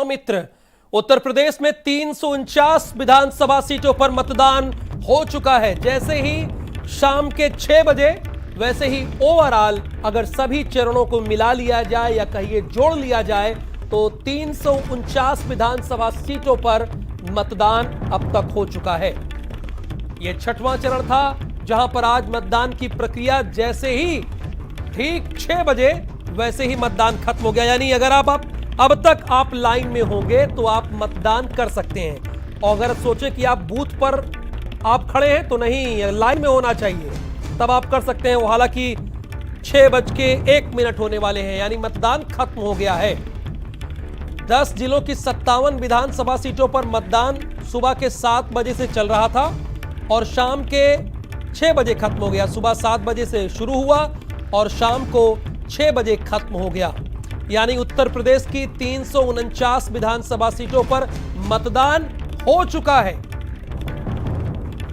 सौमित्र। उत्तर प्रदेश में 349 विधानसभा सीटों पर मतदान हो चुका है। जैसे ही शाम के 6 बजे वैसे ही ओवरऑल अगर सभी चरणों को मिला लिया जाए या कहिए जोड़ लिया जाए तो 349 विधानसभा सीटों पर मतदान अब तक हो चुका है। यह 6वां चरण था जहां पर आज मतदान की प्रक्रिया जैसे ही ठीक 6 बजे वैसे ही मतदान खत्म हो गया। यानी अगर आप अब तक आप लाइन में होंगे तो आप मतदान कर सकते हैं। और अगर सोचे कि आप बूथ पर आप खड़े हैं तो नहीं, लाइन में होना चाहिए, तब आप कर सकते हैं। हालांकि 6:01 होने वाले हैं, यानी मतदान खत्म हो गया है। 10 जिलों की 57 विधानसभा सीटों पर मतदान सुबह के 7 बजे से चल रहा था और शाम के 6 बजे खत्म हो गया। सुबह 7 बजे से शुरू हुआ और शाम को 6 बजे खत्म हो गया। यानी उत्तर प्रदेश की 349 विधानसभा सीटों पर मतदान हो चुका है,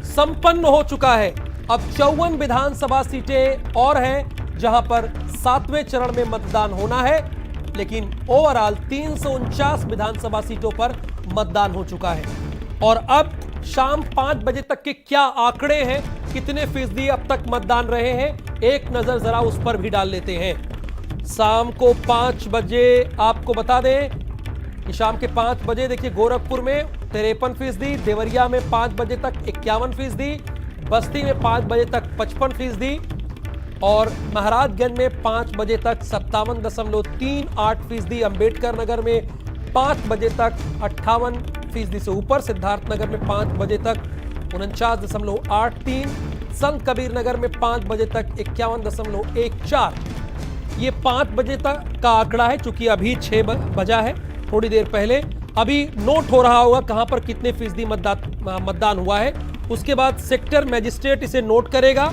संपन्न हो चुका है। अब 54 विधानसभा सीटें और हैं जहां पर 7वें चरण में मतदान होना है, लेकिन ओवरऑल 349 विधानसभा सीटों पर मतदान हो चुका है। और अब शाम 5 बजे तक के क्या आंकड़े हैं, कितने फीसदी अब तक मतदान रहे हैं, एक नजर जरा उस पर भी डाल लेते हैं। शाम को 5 बजे आपको बता दें कि शाम के 5 बजे देखिए गोरखपुर में 53%, देवरिया में 5 बजे तक 51%, बस्ती में 5 बजे तक 55% और महाराजगंज में 5 बजे तक 57.38%, अंबेडकर नगर में 5 बजे तक 58% से ऊपर, सिद्धार्थनगर में 5 बजे तक 49.83, संत कबीर नगर में 5 बजे तक 51.14। ये 5 बजे तक का आंकड़ा है, चूंकि अभी 6 बजा है, थोड़ी देर पहले। अभी नोट हो रहा होगा कहां पर कितने फीसदी मतदान हुआ है। उसके बाद सेक्टर मजिस्ट्रेट इसे नोट करेगा,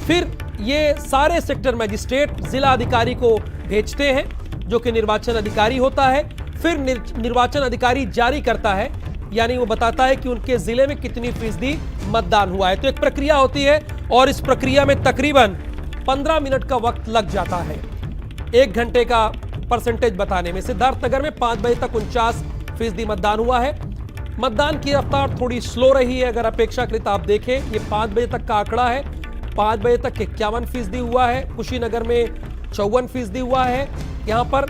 फिर ये सारे सेक्टर मजिस्ट्रेट जिला अधिकारी को भेजते हैं जो कि निर्वाचन अधिकारी होता है। फिर निर्वाचन अधिकारी जारी करता है, यानी वो बताता है कि उनके जिले में कितनी फीसदी मतदान हुआ है। तो एक प्रक्रिया होती है और इस प्रक्रिया में तकरीबन 15 मिनट का वक्त लग जाता है 1 घंटे का परसेंटेज बताने में। सिद्धार्थनगर में 5 बजे तक 49% मतदान हुआ है। मतदान की रफ्तार थोड़ी स्लो रही है अगर अपेक्षाकृत आप देखें। ये 5 बजे तक का आंकड़ा है, 5 बजे तक 51% हुआ है, कुशीनगर में 54% हुआ है यहाँ पर,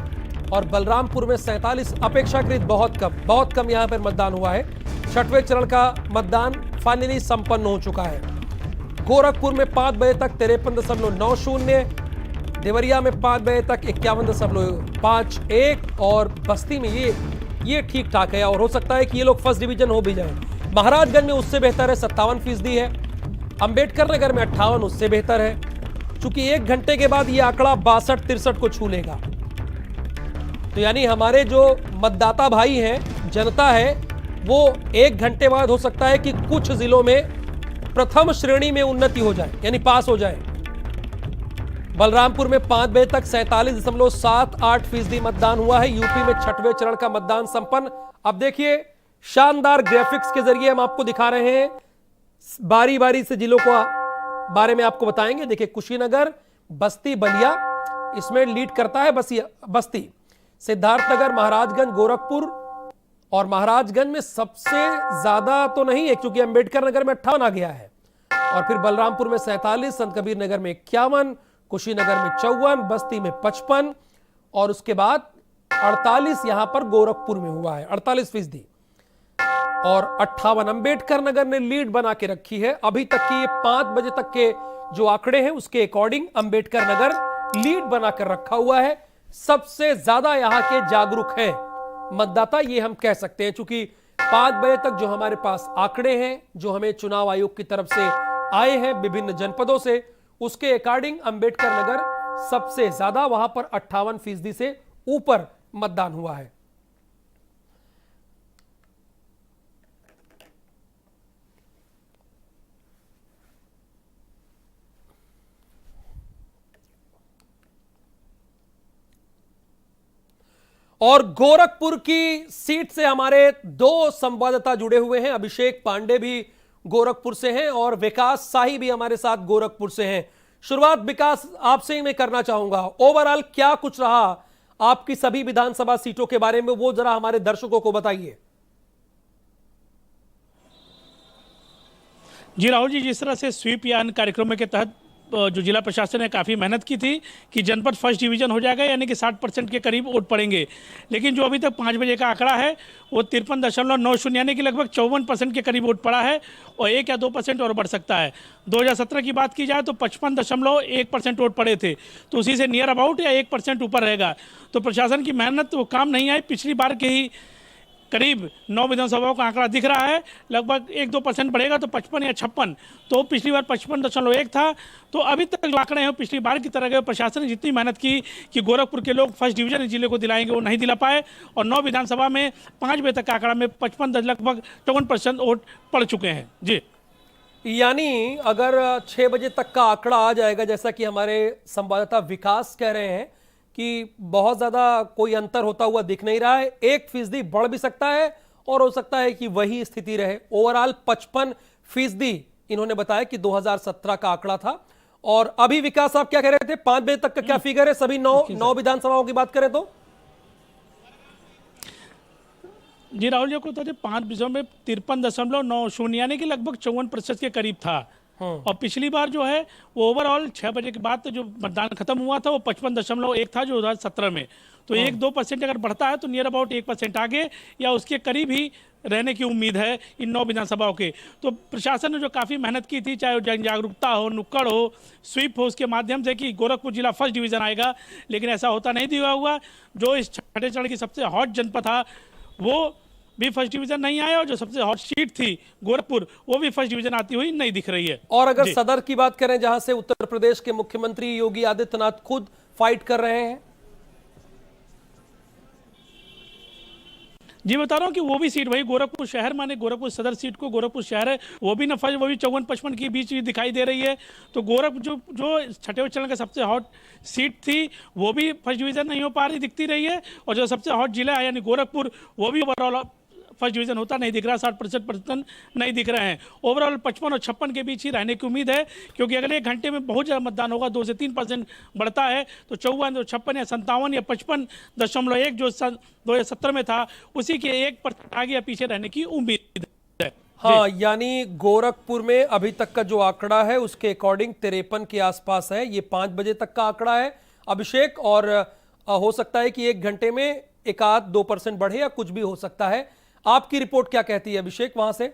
और बलरामपुर में 47, अपेक्षाकृत बहुत कम यहाँ पर मतदान हुआ है। 6वें चरण का मतदान फाइनली संपन्न हो चुका है। गोरखपुर में 5 बजे तक 53.90, देवरिया में 5 बजे तक 51.51 और बस्ती में ये ठीक ठाक है और हो सकता है कि ये लोग फर्स्ट डिवीजन हो भी जाए। महाराजगंज में उससे बेहतर है, 57% है। अंबेडकर नगर में 58, उससे बेहतर है। चूंकि 1 घंटे के बाद ये आंकड़ा 62-63 को छू लेगा। तो यानी हमारे जो मतदाता भाई हैं, जनता है, वो 1 घंटे बाद हो सकता है कि कुछ जिलों में प्रथम श्रेणी में उन्नति हो जाए, यानी पास हो जाए। बलरामपुर में 5 बजे तक 47.78% मतदान हुआ है। यूपी में 6वें चरण का मतदान संपन्न। अब देखिए शानदार ग्राफिक्स के जरिए हम आपको दिखा रहे हैं, बारी बारी से जिलों को बारे में आपको बताएंगे। देखिए कुशीनगर, बस्ती, बलिया इसमें लीड करता है बस्ती, सिद्धार्थनगर, महाराजगंज, गोरखपुर, और महाराजगंज में सबसे ज्यादा तो नहीं है क्योंकि अंबेडकर नगर में 58 आ गया है, और फिर बलरामपुर में 47, संत कबीर नगर में 51, कुशीनगर में 54, बस्ती में 55 और उसके बाद 48 यहां पर गोरखपुर में हुआ है, 48%, और 58 अंबेडकर नगर ने लीड बना के रखी है। अभी तक की ये 5 बजे तक के जो आंकड़े हैं उसके अकॉर्डिंग अंबेडकर नगर लीड बनाकर रखा हुआ है। सबसे ज्यादा यहां के जागरूक हैं मतदाता, ये हम कह सकते हैं, क्योंकि 5 बजे तक जो हमारे पास आंकड़े हैं, जो हमें चुनाव आयोग की तरफ से आए हैं विभिन्न जनपदों से, उसके अकॉर्डिंग अंबेडकर नगर सबसे ज्यादा, वहां पर 58% से ऊपर मतदान हुआ है। और गोरखपुर की सीट से हमारे 2 संवाददाता जुड़े हुए हैं। अभिषेक पांडे भी गोरखपुर से हैं और विकास शाही भी हमारे साथ गोरखपुर से हैं। शुरुआत विकास आपसे ही मैं करना चाहूंगा, ओवरऑल क्या कुछ रहा आपकी सभी विधानसभा सीटों के बारे में, वो जरा हमारे दर्शकों को बताइए। जी राहुल जी, जिस तरह से स्वीप या अन्य कार्यक्रमों के तहत जो जिला प्रशासन ने काफ़ी मेहनत की थी कि जनपद फर्स्ट डिवीजन हो जाएगा, यानी कि 60% के करीब वोट पड़ेंगे, लेकिन जो अभी तक 5 बजे का आंकड़ा है वो 53.90 यानी कि लगभग 54% के करीब वोट पड़ा है और 1 या 2% और बढ़ सकता है। 2017 की बात की जाए तो 55.1% वोट पड़े थे, तो उसी से नियर अबाउट या 1% ऊपर रहेगा। तो प्रशासन की मेहनत वो काम नहीं आई। पिछली बार के ही करीब 9 विधानसभाओं का आंकड़ा दिख रहा है, लगभग 1-2% बढ़ेगा तो 55 या 56। तो पिछली बार 55.1 था। तो अभी तक जो आंकड़े हैं पिछली बार की तरह गए। प्रशासन ने जितनी मेहनत की कि गोरखपुर के लोग फर्स्ट डिवीजन जिले को दिलाएंगे, वो नहीं दिला पाए और 9 विधानसभा में 5 बजे तक का आंकड़ा में 55 लगभग 54% वोट पड़ चुके हैं। जी, यानी अगर 6 बजे तक का आंकड़ा आ जाएगा, जैसा कि हमारे संवाददाता विकास कह रहे हैं कि बहुत ज्यादा कोई अंतर होता हुआ दिख नहीं रहा है, 1% बढ़ भी सकता है और हो सकता है कि वही स्थिति रहे। ओवरऑल 55% इन्होंने बताया कि 2017 का आंकड़ा था। और अभी विकास आप क्या कह रहे थे, 5 बजे तक का क्या फिगर है सभी 9 विधानसभाओं की बात करें तो? जी राहुल जी को तो 5 विषयों में 53.90 यानी कि लगभग 54% के करीब था। और पिछली बार जो है वो ओवरऑल 6 बजे के बाद तो जो मतदान खत्म हुआ था वो 55.1 था जो 2017 में। तो 1-2% अगर बढ़ता है तो नियर अबाउट 1% आगे या उसके करीब ही रहने की उम्मीद है इन 9 विधानसभाओं के। तो प्रशासन ने जो काफ़ी मेहनत की थी, चाहे जन जागरूकता हो, नुक्कड़ हो, स्वीप हो, उसके माध्यम से कि गोरखपुर जिला फर्स्ट डिवीज़न आएगा, लेकिन ऐसा होता नहीं दिया हुआ। जो इस छठे चरण की सबसे हॉट जनपद था वो भी फर्स्ट डिवीजन नहीं आया और जो सबसे हॉट सीट थी गोरखपुर वो भी फर्स्ट डिवीजन आती हुई नहीं दिख रही है। और अगर सदर की बात करें, जहां से उत्तर प्रदेश के मुख्यमंत्री योगी आदित्यनाथ खुद फाइट कर रहे हैं। जी बता रहा हूँ कि वो भी सीट वही गोरखपुर शहर, माने गोरखपुर सदर सीट को गोरखपुर शहर है, वो भी न फर्स्ट, वो भी 54-55 के बीच दिखाई दे रही है। तो गोरखपुर जो छठे चरण का सबसे हॉट सीट थी वो भी फर्स्ट डिवीजन नहीं हो पा रही, दिखती रही है। और जो सबसे हॉट जिला है यानी गोरखपुर, वो भी ओवरऑल फर्स्ट डिवीजन होता नहीं दिख रहा, 60% नहीं दिख रहे हैं। ओवरऑल 55 और 56 के बीच ही रहने की उम्मीद है, क्योंकि अगर 1 घंटे में बहुत ज़्यादा मतदान होगा, 2 से 3% बढ़ता है तो 54, 56 या 57 या 55.1 जो 2017 में था उसी के 1% आगे या पीछे रहने की उम्मीद है। हाँ, यानी गोरखपुर में अभी तक का जो आंकड़ा है उसके अकॉर्डिंग 53 के आसपास है। ये 5 बजे तक का आंकड़ा है अभिषेक, और हो सकता है कि 1 घंटे में 1-2% बढ़े या कुछ भी हो सकता है। आपकी रिपोर्ट क्या कहती है अभिषेक वहां से?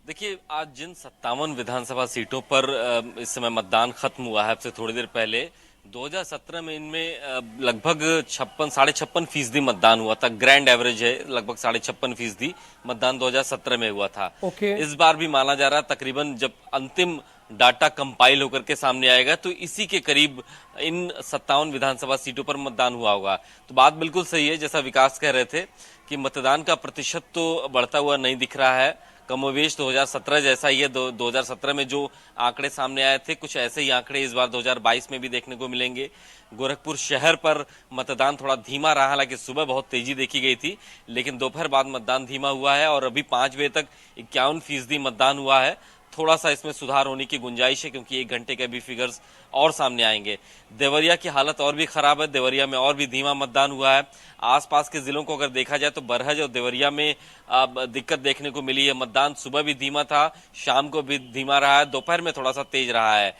देखिए, आज जिन 57 विधानसभा सीटों पर इस समय मतदान खत्म हुआ है, अब से थोड़ी देर पहले 2017 में इनमें लगभग 56-56.5% मतदान हुआ था। ग्रैंड एवरेज है, लगभग 56.5% मतदान 2017 में हुआ था। इस बार भी माना जा रहा है तकरीबन जब अंतिम डाटा कंपाइल होकर के सामने आएगा तो इसी के करीब इन 57 विधानसभा सीटों पर मतदान हुआ होगा। तो बात बिल्कुल सही है, जैसा विकास कह रहे थे कि मतदान का प्रतिशत तो बढ़ता हुआ नहीं दिख रहा है, कमोवेश 2017 जैसा ही है। 2017 में जो आंकड़े सामने आए थे कुछ ऐसे ही आंकड़े इस बार 2022 में भी देखने को मिलेंगे। गोरखपुर शहर पर मतदान थोड़ा धीमा रहा, हालांकि सुबह बहुत तेजी देखी गई थी, लेकिन दोपहर बाद मतदान धीमा हुआ है और अभी 5 बजे तक 51% मतदान हुआ है। थोड़ा सा इसमें सुधार होने की गुंजाइश है क्योंकि 1 घंटे के भी फिगर्स और सामने आएंगे। देवरिया की हालत और भी खराब है, देवरिया में और भी धीमा मतदान हुआ है। आसपास के जिलों को अगर देखा जाए तो बरहज और देवरिया में दिक्कत देखने को मिली है। मतदान सुबह भी धीमा था, शाम को भी धीमा रहा है, दोपहर में थोड़ा सा तेज रहा है।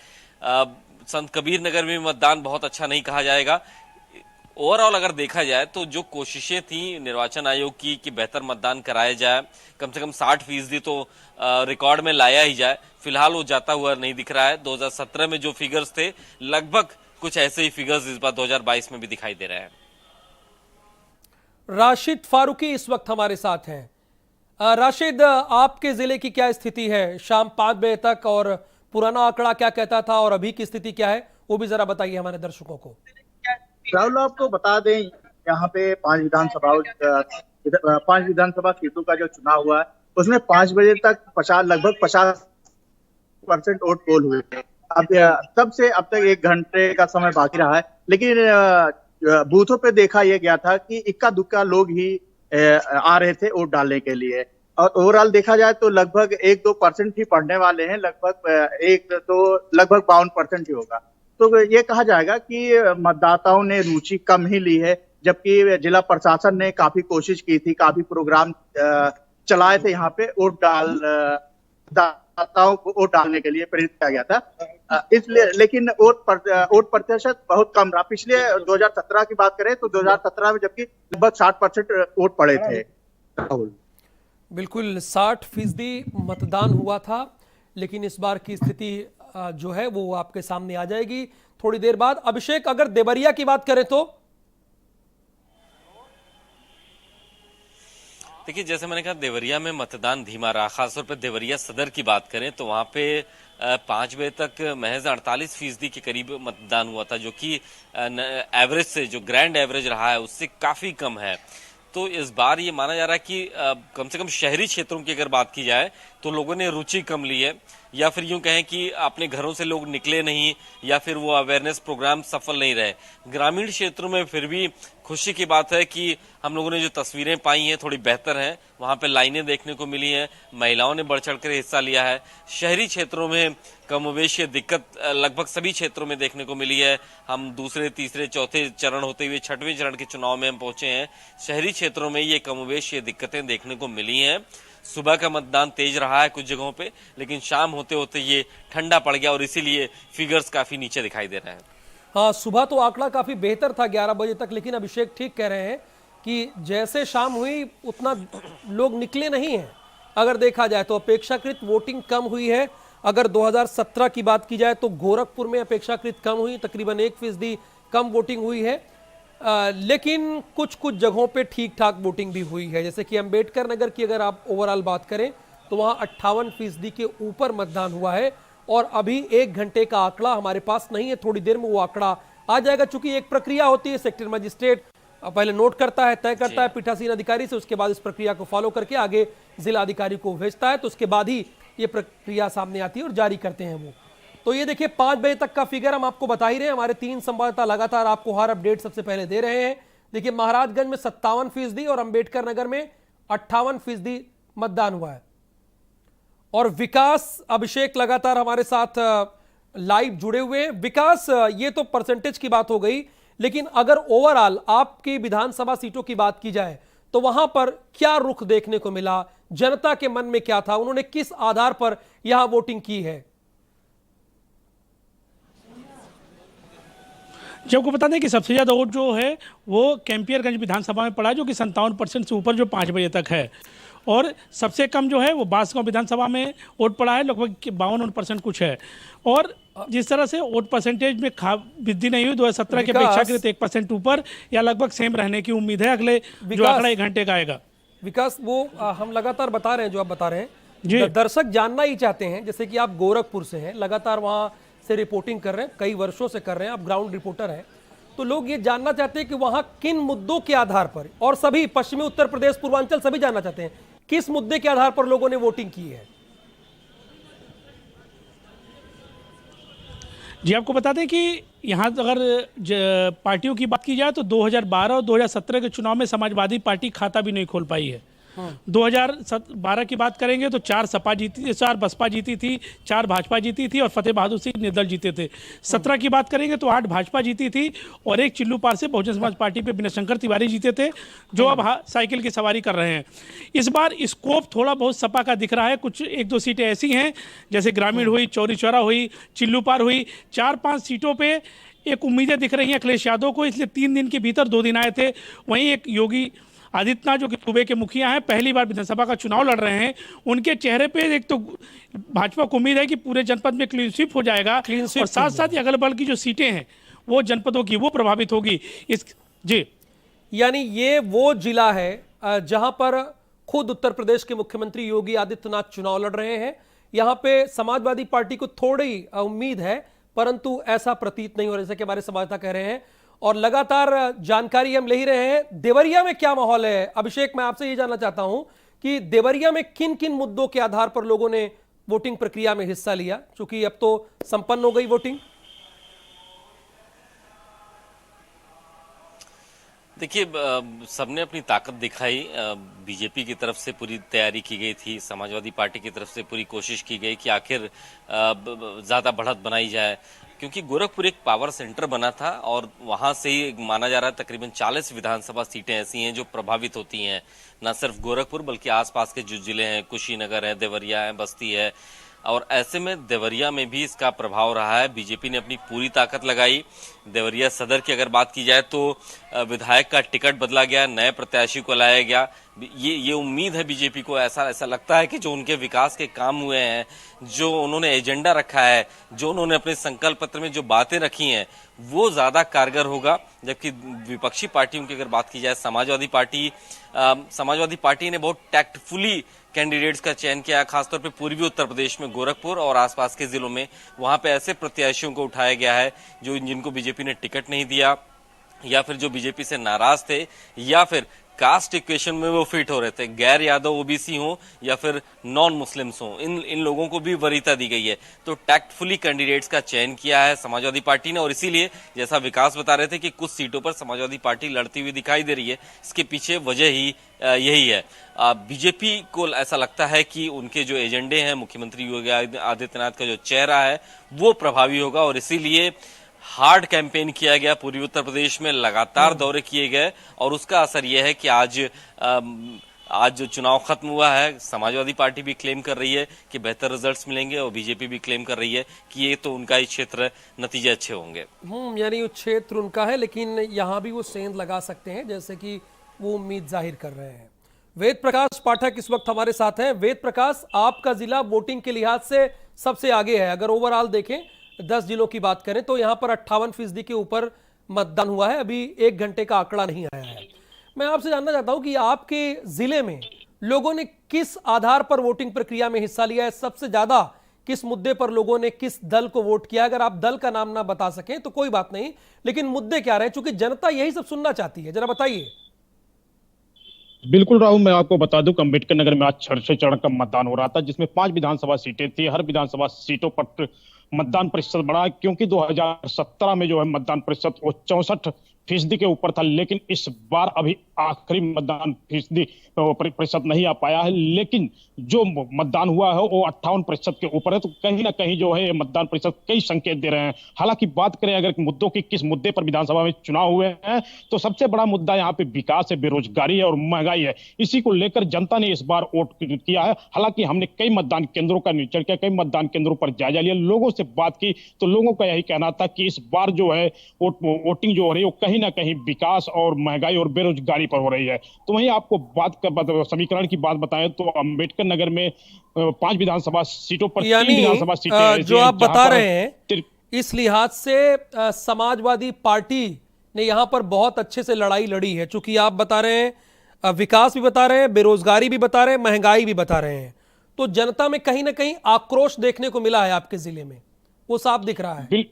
संत कबीर नगर में मतदान बहुत अच्छा नहीं कहा जाएगा। ओवरऑल अगर देखा जाए तो जो कोशिशें थी निर्वाचन आयोग की कि बेहतर मतदान कराया जाए, कम से कम 60% तो रिकॉर्ड में लाया ही जाए, फिलहाल वो जाता हुआ नहीं दिख रहा है। 2017 में जो फिगर्स थे लगभग कुछ ऐसे ही फिगर्स इस बार 2022 में भी दिखाई दे रहे हैं। राशिद फारूकी इस वक्त हमारे साथ हैं। राशिद, आपके जिले की क्या स्थिति है शाम 5 बजे तक, और पुराना आंकड़ा क्या कहता था और अभी की स्थिति क्या है, वो भी जरा बताइए हमारे दर्शकों को। राहुल, आपको बता दें यहाँ पे 5 विधानसभा सीटों का जो चुनाव हुआ है उसमें 5 बजे तक लगभग 50% वोट पोल हुए थे। अब तब से अब तक 1 घंटे का समय बाकी रहा है, लेकिन बूथों पे देखा यह गया था कि इक्का दुक्का लोग ही आ रहे थे वोट डालने के लिए। और ओवरऑल देखा जाए तो लगभग 1-2% ही पढ़ने वाले हैं, लगभग 52% ही होगा। तो ये कहा जाएगा कि मतदाताओं ने रुचि कम ही ली है, जबकि जिला प्रशासन ने काफी कोशिश की थी, काफी प्रोग्राम चलाए थे यहाँ पे मतदाताओं को वोट डालने के लिए प्रेरित किया गया था। इसलिए लेकिन वोट प्रतिशत बहुत कम रहा। पिछले 2017 की बात करें तो 2017 में जबकि लगभग 60% वोट पड़े थे। राहुल, बिल्कुल 60% मतदान हुआ था, लेकिन इस बार की स्थिति जो है वो आपके सामने आ जाएगी थोड़ी देर बाद। अभिषेक, अगर देवरिया की बात करें तो देखिए, जैसे मैंने कहा, देवरिया में मतदान धीमा रहा। खासतौर पर देवरिया सदर की बात करें तो वहां पे 5 बजे तक महज 48% के करीब मतदान हुआ था, जो कि एवरेज से, जो ग्रैंड एवरेज रहा है उससे काफी कम है। तो इस बार ये माना जा रहा है कि कम से कम शहरी क्षेत्रों की अगर बात की जाए तो लोगों ने रुचि कम ली है, या फिर यूं कहें कि अपने घरों से लोग निकले नहीं, या फिर वो अवेयरनेस प्रोग्राम सफल नहीं रहे। ग्रामीण क्षेत्रों में फिर भी खुशी की बात है कि हम लोगों ने जो तस्वीरें पाई हैं थोड़ी बेहतर हैं। वहां पे लाइनें देखने को मिली हैं, महिलाओं ने बढ़ चढ़ कर हिस्सा लिया है। शहरी क्षेत्रों में कमोवेश ये दिक्कत लगभग सभी क्षेत्रों में देखने को मिली है। हम दूसरे, तीसरे, चौथे चरण होते हुए 6वें चरण के चुनाव में हम पहुंचे हैं। शहरी क्षेत्रों में ये कमोवेश ये दिक्कतें देखने को मिली हैं। सुबह का मतदान तेज रहा है कुछ जगहों पे, लेकिन शाम होते होते ये ठंडा पड़ गया और इसीलिए फिगर्स काफी नीचे दिखाई दे रहे हैं। हाँ, सुबह तो आंकड़ा काफी बेहतर था 11 बजे तक, लेकिन अभिषेक ठीक कह रहे हैं कि जैसे शाम हुई उतना लोग निकले नहीं हैं। अगर देखा जाए तो अपेक्षाकृत वोटिंग कम हुई है। अगर 2017 की बात की जाए तो गोरखपुर में अपेक्षाकृत कम हुई, तकरीबन 1% कम वोटिंग हुई है। लेकिन कुछ जगहों पे ठीक ठाक वोटिंग भी हुई है। जैसे कि अंबेडकर नगर की अगर आप ओवरऑल बात करें तो वहाँ 58% के ऊपर मतदान हुआ है, और अभी 1 घंटे का आंकड़ा हमारे पास नहीं है। थोड़ी देर में वो आंकड़ा आ जाएगा, चूंकि एक प्रक्रिया होती है। सेक्टर मजिस्ट्रेट पहले नोट करता है, तय करता है पीठासीन अधिकारी से, उसके बाद इस प्रक्रिया को फॉलो करके आगे जिला अधिकारी को भेजता है, तो उसके बाद ही ये प्रक्रिया सामने आती है और जारी करते हैं वो। तो ये देखिए 5 बजे तक का फिगर हम आपको बता ही रहे हैं। हमारे 3 संवाददाता लगातार आपको हर अपडेट सबसे पहले दे रहे हैं। देखिए, महाराजगंज में 57% और अंबेडकर नगर में 58% मतदान हुआ है। और विकास, अभिषेक लगातार हमारे साथ लाइव जुड़े हुए हैं। विकास, ये तो परसेंटेज की बात हो गई, लेकिन अगर ओवरऑल आपकी विधानसभा सीटों की बात की जाए तो वहां पर क्या रुख देखने को मिला? जनता के मन में क्या था? उन्होंने किस आधार पर यहां वोटिंग की है? जब को बता दें कि सबसे ज़्यादा वोट जो है वो कैंपियरगंज विधानसभा में पड़ा है, जो कि 57% से ऊपर जो 5 बजे तक है। और सबसे कम जो है वो बांसगांव विधानसभा में वोट पड़ा है, लगभग 52% कुछ है। और जिस तरह से वोट परसेंटेज में वृद्धि नहीं हुई 2017 के अपेक्षाकृत 1% ऊपर या लगभग सेम रहने की उम्मीद है। अगले जो आंकड़ा 1 घंटे का आएगा। विकास, वो हम लगातार बता रहे हैं जो आप बता रहे हैं, दर्शक जानना ही चाहते हैं। जैसे कि आप गोरखपुर से हैं, लगातार वहां से रिपोर्टिंग कर रहे हैं, कई वर्षों से कर रहे हैं, आप ग्राउंड रिपोर्टर हैं, तो लोग ये जानना चाहते हैं कि वहां किन मुद्दों के आधार पर, और सभी पश्चिमी उत्तर प्रदेश, पूर्वांचल सभी जानना चाहते हैं किस मुद्दे के आधार पर लोगों ने वोटिंग की है। जी, आपको बता दें कि यहाँ अगर पार्टियों की बात की जाए तो 2012 और 2017 के चुनाव में समाजवादी पार्टी खाता भी नहीं खोल पाई है। 2012 की बात करेंगे तो 4 सपा जीती, 4 बसपा जीती थी, 4 भाजपा जीती थी और फतेह बहादुर सिंह निर्दल जीते थे। 17 की बात करेंगे तो 8 भाजपा जीती थी और 1 चिल्लू पार से बहुजन समाज पार्टी पे विनयशंकर तिवारी जीते थे, जो अब साइकिल की सवारी कर रहे हैं। इस बार स्कोप थोड़ा बहुत सपा का दिख रहा है। कुछ 1-2 सीटें ऐसी हैं जैसे ग्रामीण हुई, चौरी चौरा हुई, चिल्लू पार हुई, 4-5 सीटों पर एक उम्मीदें दिख रही हैं अखिलेश यादव को, इसलिए 3 दिन के भीतर 2 दिन आए थे। वहीं एक योगी आदित्यनाथ जो कि सूबे के मुखिया हैं, पहली बार विधानसभा का चुनाव लड़ रहे हैं, उनके चेहरे पे एक तो भाजपा को उम्मीद है कि पूरे जनपद में क्लीन स्वीप हो जाएगा और साथ साथ ही अगल बगल की जो सीटें हैं वो जनपदों की वो प्रभावित होगी। जी, यानी ये वो जिला है जहां पर खुद उत्तर प्रदेश के मुख्यमंत्री योगी आदित्यनाथ चुनाव लड़ रहे हैं। यहां पे समाजवादी पार्टी को थोड़ी उम्मीद है, परंतु ऐसा प्रतीत नहीं हो रहा, जैसे कि हमारे संवाददाता कह रहे हैं। और लगातार जानकारी हम ले ही रहे हैं। देवरिया में क्या माहौल है? अभिषेक, मैं आपसे ये जानना चाहता हूं कि देवरिया में किन किन मुद्दों के आधार पर लोगों ने वोटिंग प्रक्रिया में हिस्सा लिया, क्योंकि अब तो संपन्न हो गई वोटिंग। देखिए, सबने अपनी ताकत दिखाई। बीजेपी की तरफ से पूरी तैयारी की गई थी, समाजवादी पार्टी की तरफ से पूरी कोशिश की गई कि आखिर ज़्यादा बढ़त बनाई जाए। क्योंकि गोरखपुर एक पावर सेंटर बना था और वहां से ही माना जा रहा है तकरीबन 40 विधानसभा सीटें ऐसी हैं जो प्रभावित होती हैं, न सिर्फ गोरखपुर बल्कि आसपास के जो जिले हैं, कुशीनगर है, देवरिया है, बस्ती है। और ऐसे में देवरिया में भी इसका प्रभाव रहा है। बीजेपी ने अपनी पूरी ताकत लगाई। देवरिया सदर की अगर बात की जाए तो विधायक का टिकट बदला गया, नए प्रत्याशी को लाया गया। ये उम्मीद है बीजेपी को, ऐसा लगता है कि जो उनके विकास के काम हुए हैं, जो उन्होंने एजेंडा रखा है, जो उन्होंने अपने संकल्प पत्र में जो बातें रखी हैं, वो ज्यादा कारगर होगा। जबकि विपक्षी पार्टियों की अगर बात की जाए, समाजवादी पार्टी ने बहुत टैक्टफुली कैंडिडेट्स का चयन किया, खासतौर पे पूर्वी उत्तर प्रदेश में गोरखपुर और आसपास के जिलों में। वहां पे ऐसे प्रत्याशियों को उठाया गया है जिनको बीजेपी ने टिकट नहीं दिया, या फिर जो बीजेपी से नाराज थे, या फिर कास्ट इक्वेशन में वो फिट हो रहे थे, गैर यादव ओबीसी हो या फिर नॉन मुस्लिम्स हो, इन लोगों को भी वरीयता दी गई है। तो टैक्टफुली कैंडिडेट्स का चयन किया है समाजवादी पार्टी ने, और इसीलिए जैसा विकास बता रहे थे कि कुछ सीटों पर समाजवादी पार्टी लड़ती हुई दिखाई दे रही है। इसके पीछे वजह ही यही है। बीजेपी को ऐसा लगता है कि उनके जो एजेंडे हैं, मुख्यमंत्री योगी आदित्यनाथ का जो चेहरा है वो प्रभावी होगा, और इसीलिए हार्ड कैंपेन किया गया। पूर्वी उत्तर प्रदेश में लगातार दौरे किए गए, और उसका असर यह है कि आज जो चुनाव खत्म हुआ है, समाजवादी पार्टी भी क्लेम कर रही है कि बेहतर रिजल्ट्स मिलेंगे, और बीजेपी भी क्लेम कर रही है कि ये तो उनका ही क्षेत्र, नतीजे अच्छे होंगे। यानी वो क्षेत्र उनका है, लेकिन यहाँ भी वो सेंध लगा सकते हैं, जैसे कि वो उम्मीद जाहिर कर रहे हैं। वेद प्रकाश पाठक इस वक्त हमारे साथ हैं। वेद प्रकाश, आपका जिला वोटिंग के लिहाज से सबसे आगे है। अगर ओवरऑल देखें 10 जिलों की बात करें तो यहां पर 58% के ऊपर मतदान हुआ है। अभी 1 घंटे का आंकड़ा नहीं आया है। मैं आपसे जानना चाहता हूं कि आपके जिले में लोगों ने किस आधार पर वोटिंग प्रक्रिया में हिस्सा लिया है? सबसे ज्यादा किस मुद्दे पर लोगों ने किस दल को वोट किया? अगर आप दल का नाम ना बता सकें तो कोई बात नहीं, लेकिन मुद्दे क्या रहे, चूंकि जनता यही सब सुनना चाहती है, जरा बताइए। बिल्कुल राहुल, मैं आपको बता दूं कि अम्बेडकर नगर में आज 6 चरण का मतदान हो रहा था, जिसमें 5 विधानसभा सीटें थी। हर विधानसभा सीटों पर मतदान प्रतिशत बढ़ा, क्योंकि 2017 में जो है मतदान प्रतिशत वो 64% के ऊपर था, लेकिन इस बार अभी आखिरी मतदान प्रतिशत नहीं आ पाया है। लेकिन जो मतदान हुआ है वो 58% के ऊपर है, तो कहीं ना कहीं जो है मतदान प्रतिशत कई संकेत दे रहे हैं। हालांकि बात करें अगर मुद्दों की, किस मुद्दे पर विधानसभा में चुनाव हुए हैं, तो सबसे बड़ा मुद्दा यहाँ पे विकास है, बेरोजगारी है और महंगाई है। इसी को लेकर जनता ने इस बार वोट किया है। हालांकि हमने कई मतदान केंद्रों का निरीक्षण किया, कई मतदान केंद्रों पर जायजा लिया, लोगों से बात की, तो लोगों का यही कहना था कि इस बार जो है वोटिंग जो हो रही है वो कहीं ना कहीं विकास और महंगाई और बेरोजगारी पर हो रही है। तो वहीं आपको समीकरण की बात बताएं तो अम्बेडकर नगर में 5 विधानसभा सीटों पर 3 विधानसभा सीटें जो आप बता रहे हैं, इस लिहाज से समाजवादी पार्टी ने यहां पर बहुत अच्छे से लड़ाई लड़ी है। चूंकि आप बता रहे हैं विकास भी बता रहे हैं, बेरोजगारी भी बता रहे हैं, महंगाई भी बता रहे हैं, तो जनता में कहीं ना कहीं आक्रोश देखने को मिला है आपके जिले में, वो साफ दिख रहा है।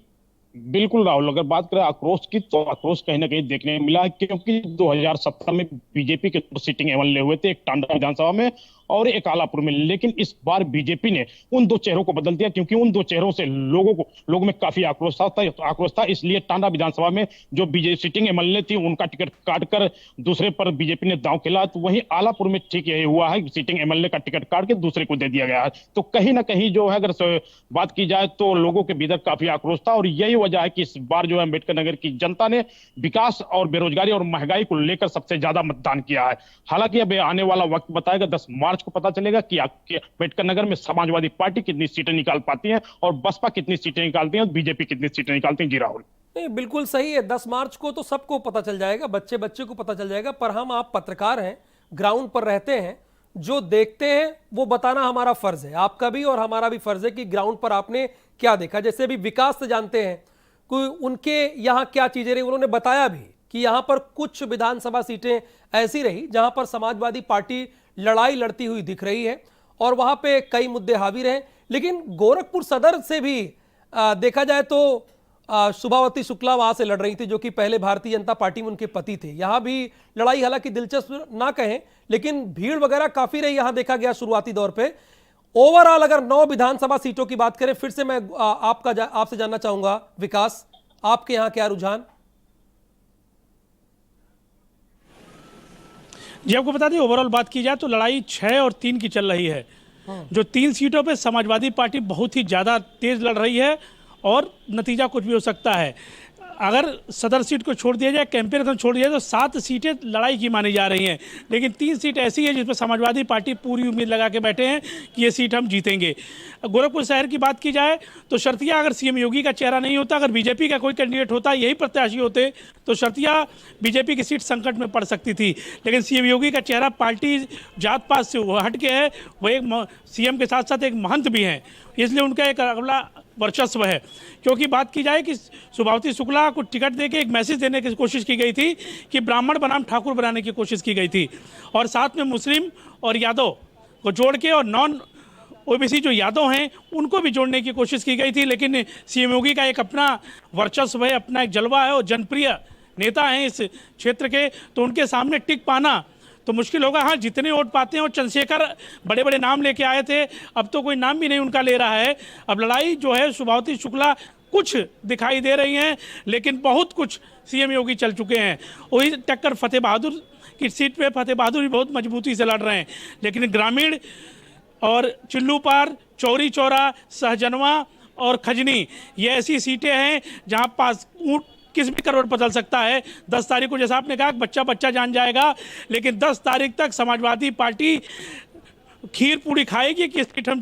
बिल्कुल राहुल, अगर बात करें आक्रोश की, तो आक्रोश कहीं ना कहीं देखने को मिला, क्योंकि 2017 में बीजेपी के 2 सिटिंग एमएलए हुए थे, एक टांडा विधानसभा में और एक आलापुर में। लेकिन इस बार बीजेपी ने उन 2 चेहरों को बदल दिया, क्योंकि उन 2 चेहरों से लोगों में काफी आक्रोश था। इसलिए टांडा विधानसभा में जो बीजेपी सिटिंग एमएलए थी उनका टिकट काटकर दूसरे पर बीजेपी ने दांव खेला। तो वहीं आलापुर में ठीक यही हुआ है, सिटिंग एमएलए का टिकट काट के दूसरे को दे दिया गया है। तो कहीं ना कहीं जो है, अगर बात की जाए तो लोगों के भीतर काफी आक्रोश था, और यही वजह है कि इस बार जो है अम्बेडकर नगर की जनता ने विकास और बेरोजगारी और महंगाई को लेकर सबसे ज्यादा मतदान किया है। हालांकि अब आने वाला वक्त बताएगा, 10 मार्च को पता चलेगा कि अम्बेडकर नगर में समाजवादी पार्टी कितनी सीटें निकाल पाती है और बसपा कितनी सीटें निकालती है और बीजेपी कितनी सीटें निकालती है। जी राहुल, नहीं बिल्कुल सही है, 10 मार्च को तो सबको पता चल जाएगा, बच्चे बच्चे को पता चल जाएगा। पर हम आप पत्रकार हैं, ग्राउंड पर रहते हैं, जो देखते हैं वो बताना हमारा फर्ज है, आपका भी और हमारा भी फर्ज है कि ग्राउंड पर आपने क्या देखा। जैसे अभी विकास से जानते हैं कि उनके यहाँ क्या चीजें रही, उन्होंने बताया भी कि यहाँ पर कुछ विधानसभा सीटें ऐसी रही जहां पर समाजवादी पार्टी लड़ाई लड़ती हुई दिख रही है और वहां पे कई मुद्दे हावी रहे। लेकिन गोरखपुर सदर से भी देखा जाए तो शुभावती शुक्ला वहां से लड़ रही थी, जो कि पहले भारतीय जनता पार्टी में उनके पति थे। यहां भी लड़ाई हालांकि दिलचस्प ना कहें, लेकिन भीड़ वगैरह काफी रही, यहां देखा गया शुरुआती दौर पे। ओवरऑल अगर 9 विधानसभा सीटों की बात करें, फिर से मैं आपसे जानना चाहूंगा विकास, आपके यहां क्या रुझान? जी आपको बता दें, ओवरऑल बात की जाए तो लड़ाई 6 और 3 की चल रही है। जो 3 सीटों पे समाजवादी पार्टी बहुत ही ज़्यादा तेज लड़ रही है और नतीजा कुछ भी हो सकता है। अगर सदर सीट को छोड़ दिया जाए, कैंपेन को छोड़ दिया जाए, तो 7 सीटें लड़ाई की मानी जा रही हैं, लेकिन 3 सीट ऐसी है जिसमें समाजवादी पार्टी पूरी उम्मीद लगा के बैठे हैं कि ये सीट हम जीतेंगे। गोरखपुर शहर की बात की जाए तो शर्तिया अगर सीएम योगी का चेहरा नहीं होता, अगर बीजेपी का कोई कैंडिडेट होता, यही प्रत्याशी होते, तो शर्तिया बीजेपी की सीट संकट में पड़ सकती थी। लेकिन सीएम योगी का चेहरा पार्टी जात पात से वो हट के है, वो एक सीएम के साथ साथ एक महंत भी हैं, इसलिए उनका एक अगला वर्चस्व है। क्योंकि बात की जाए कि सुभावती शुक्ला को टिकट देके एक मैसेज देने की कोशिश की गई थी कि ब्राह्मण बनाम ठाकुर बनाने की कोशिश की गई थी, और साथ में मुस्लिम और यादव को जोड़ के और नॉन ओबीसी जो यादव हैं उनको भी जोड़ने की कोशिश की गई थी। लेकिन सीएम योगी का एक अपना वर्चस्व है, अपना एक जलवा है और जनप्रिय नेता हैं इस क्षेत्र के, तो उनके सामने टिक पाना तो मुश्किल होगा। हाँ, जितने वोट पाते हैं, और चंद्रशेखर बड़े बड़े नाम लेके आए थे, अब तो कोई नाम भी नहीं उनका ले रहा है। अब लड़ाई जो है सुभावती शुक्ला कुछ दिखाई दे रही हैं, लेकिन बहुत कुछ सीएम योगी चल चुके हैं। वही टक्कर फतेह बहादुर की सीट पे फतेह बहादुर भी बहुत मजबूती से लड़ रहे हैं, लेकिन ग्रामीण और चिल्लूपार, चौरी चौरा, सहजनवा और खजनी, ये ऐसी सीटें हैं जहां पास ऊंट किस भी करोड़ बदल सकता है। 10 तारीख को जैसा आपने कहा बच्चा बच्चा जान जाएगा, लेकिन 10 तारीख तक समाजवादी पार्टी खीर पूरी खाएगी कि सीट हम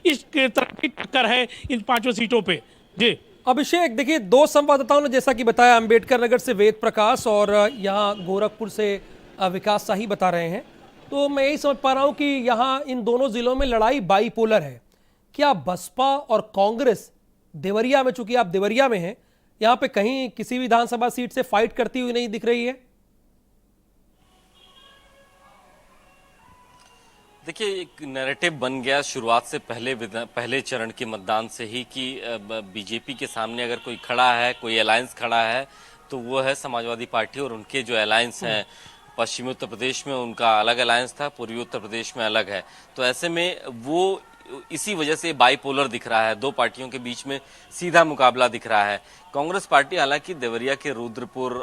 इस तरह की टक्कर है इन 5 सीटों पे। जी अभिषेक, देखिए 2 संवाददाताओं ने जैसा कि बताया, अंबेडकर नगर से वेद प्रकाश और यहाँ गोरखपुर से विकास शाही बता रहे हैं, तो मैं यही समझ पा रहा हूँ कि यहाँ इन दोनों जिलों में लड़ाई बाईपोलर है। क्या बसपा और कांग्रेस देवरिया में, चूंकि आप देवरिया में हैं, यहाँ पे कहीं किसी विधानसभा सीट से फाइट करती हुई नहीं दिख रही है? देखिए, एक नैरेटिव बन गया शुरुआत से पहले चरण के मतदान से ही कि बीजेपी के सामने अगर कोई खड़ा है, कोई अलायंस खड़ा है, तो वो है समाजवादी पार्टी, और उनके जो अलायंस हैं पश्चिमी उत्तर प्रदेश में उनका अलग अलायंस था, पूर्वी उत्तर प्रदेश में अलग है। तो ऐसे में वो इसी वजह से बाईपोलर दिख रहा है, 2 पार्टियों के बीच में सीधा मुकाबला दिख रहा है। कांग्रेस पार्टी हालांकि देवरिया के रुद्रपुर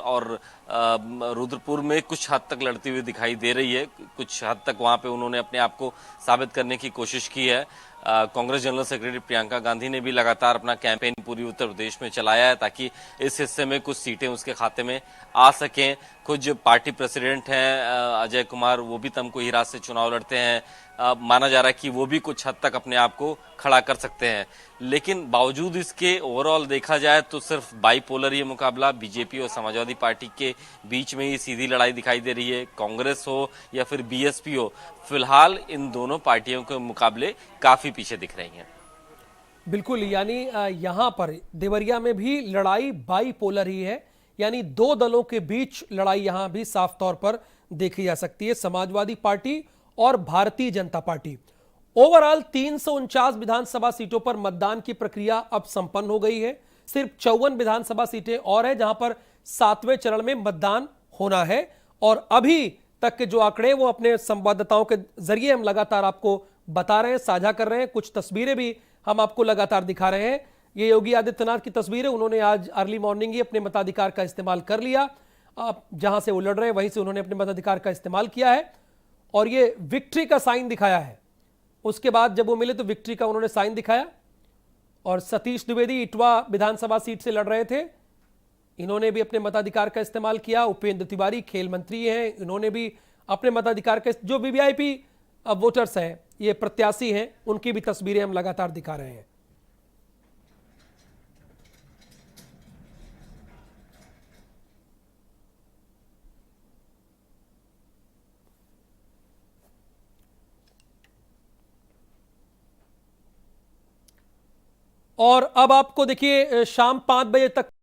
में कुछ हद तक लड़ती हुई दिखाई दे रही है, कुछ हद तक वहां पे उन्होंने अपने आप को साबित करने की कोशिश की है। कांग्रेस जनरल सेक्रेटरी प्रियंका गांधी ने भी लगातार अपना कैंपेन पूरी उत्तर प्रदेश में चलाया है ताकि इस हिस्से में कुछ सीटें उसके खाते में आ सकें। कुछ पार्टी प्रेसिडेंट हैं अजय कुमार, वो भी तमको हीरा से चुनाव लड़ते हैं। माना जा रहा है कि वो भी कुछ हद तक अपने आप को खड़ा कर सकते हैं, लेकिन बावजूद इसके ओवरऑल देखा जाए तो सिर्फ बाईपोलर ये मुकाबला बीजेपी और समाजवादी पार्टी के बीच में ही सीधी लड़ाई दिखाई दे रही है। कांग्रेस हो या फिर बीएसपी हो, फिलहाल इन दोनों पार्टियों के मुकाबले काफी पीछे दिख रही हैं। बिल्कुल, यानी यहाँ पर देवरिया में भी लड़ाई बाईपोलर ही है, यानी 2 दलों के बीच लड़ाई यहाँ भी साफ तौर पर देखी जा सकती है, समाजवादी पार्टी और भारतीय जनता पार्टी। ओवरऑल 349 विधानसभा सीटों पर मतदान की प्रक्रिया अब संपन्न हो गई है। सिर्फ 54 विधानसभा सीटें और है जहां पर 7वें चरण में मतदान होना है, और अभी तक के जो आंकड़े वो अपने संवाददाताओं के जरिए हम लगातार आपको बता रहे हैं, साझा कर रहे हैं। कुछ तस्वीरें भी हम आपको लगातार दिखा रहे हैं। ये योगी आदित्यनाथ की तस्वीरें, उन्होंने आज अर्ली मॉर्निंग ही अपने मताधिकार का इस्तेमाल कर लिया। जहां से वो लड़ रहे हैं वहीं से उन्होंने अपने मताधिकार का इस्तेमाल किया है, और ये विक्ट्री का साइन दिखाया है। उसके बाद जब वो मिले तो विक्ट्री का उन्होंने साइन दिखाया। और सतीश द्विवेदी इटवा विधानसभा सीट से लड़ रहे थे, इन्होंने भी अपने मताधिकार का इस्तेमाल किया। उपेंद्र तिवारी खेल मंत्री हैं, इन्होंने भी अपने मताधिकार का, जो वीवीआईपी वोटर्स हैं, ये प्रत्याशी हैं, उनकी भी तस्वीरें हम लगातार दिखा रहे हैं। और अब आपको देखिए शाम 5 बजे तक